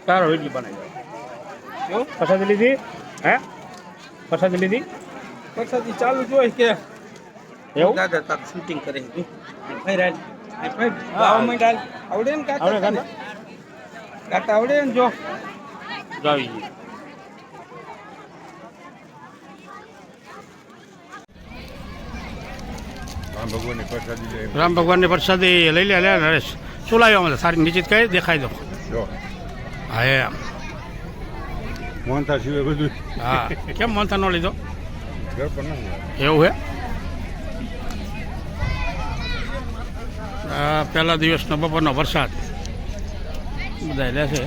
તારો ઇડલી બનાવી દો પ્રસાદી લીધી હે પ્રસાદી લીધી પ્રસાદી ચાલુ જોઈ કે એવું દાદા તાર શૂટિંગ કરે છે ફેરાલ આ ફેર બાવ મંડાલ આવડે ને કાકા આવડે કાકા આવડે ને જો જાવી રામ ભગવાનની પ્રસાદી લઈ લે નરેશ શું લાવ્યો અમે સારી નિશ્ચિત કઈ દેખાઈ દો હા એમ મોહનથા સિવાય બધું હા કેમ મોહનથા ન લીધો એવું હે પહેલા દિવસનો બપોરનો વરસાદ બધા લે છે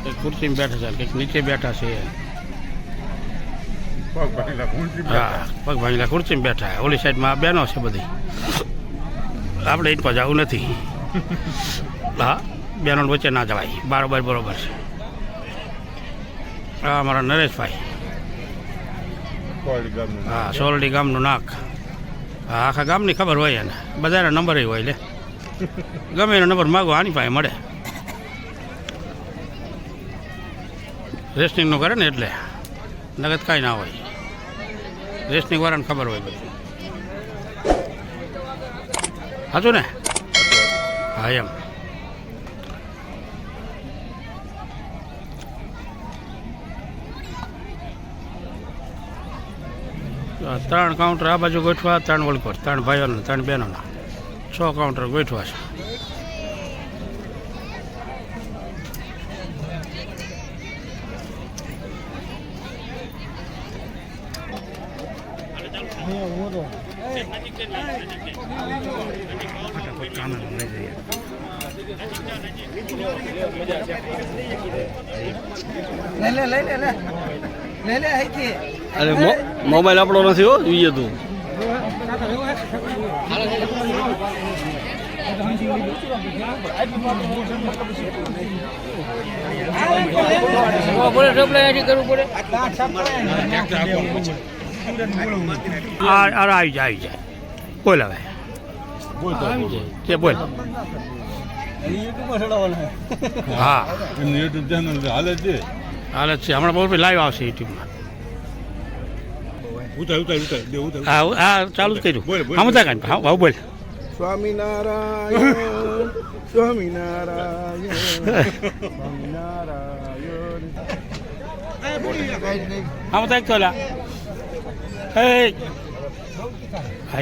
કંઈક ખુરશીમાં બેઠા છે કંઈક નીચે બેઠા છે હા પગ ભાંગેલા ખુરશીમાં બેઠા ઓલી સાઈડમાં બહેનો છે બધી આપણે એ પર જવું નથી હા બહેનો વચ્ચે ના જવાય બરાબર બરોબર છે હા અમારા નરેશભાઈ હા સોરડી ગામનું નાક હા આખા ગામની ખબર હોય એને બધાના નંબર હોય લે ગમે એનો નંબર માગો આની પાસે મળે રેસ્ટિંગનું કરે ને એટલે નગદ કાંઈ ના હોય રેસ્ટિંગ વાળાને ખબર હોય બધું સાચું ને હા એમ ત્રણ કાઉન્ટર આ બાજુ ગોઠવા ત્રણ વળકોટ ત્રણ ભાઈઓના ત્રણ બહેનોના 6 કાઉન્ટર ગોઠવા છે અરે મોબાઈલ આપણો નથી હો જોઈએ તું આવી જાય બોલ હવે બોલ હા યુટ્યુબ ચેનલ હાલે છે હમણાં બહુ લાઈવ આવશે યુટ્યુબમાં હા ચાલુ જ કર્યું આમ હતા કાંઈ હા બોલ સ્વામિનારાયણ સ્વામિનારાયણ સ્વામિનારાયણ આમ થાય તો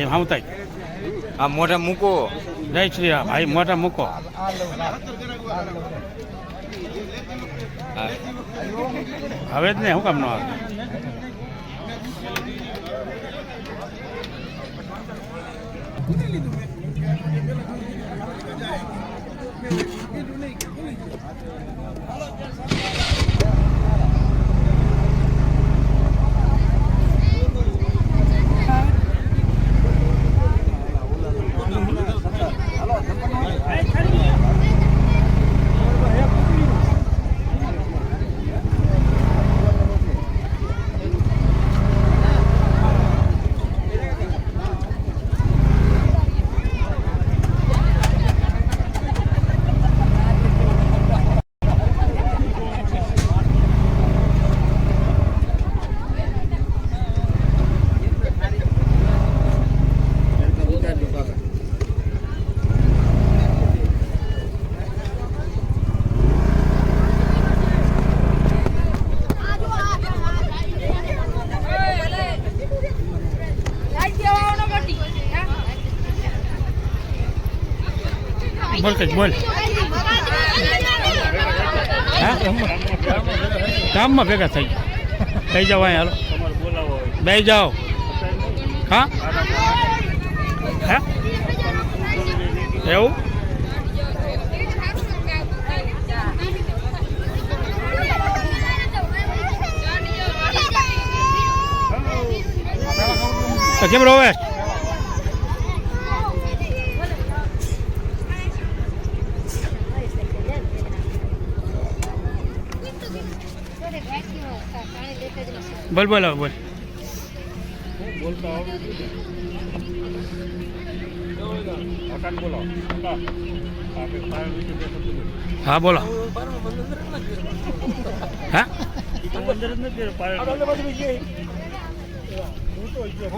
આમ થાય આ મોઢા મૂકો જય શ્રી રામ ભાઈ મોઢા મૂકો હવે જ ને શું કામ ન આવે બોલ કંઈક બોલ ગામમાં ભેગા થઈ જાઓ અહીં હાલો બે જાઓ હા હા એવું તો કેમ રોવે બોલ બોલ હવે બોલ હા બોલો હા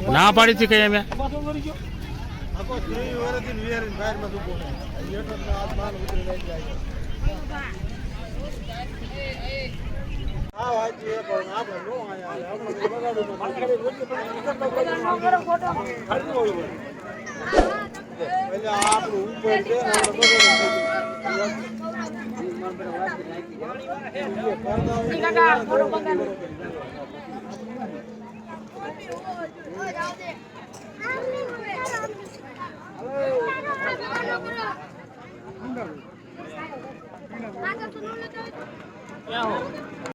ના પાડી હતી કઈ અમે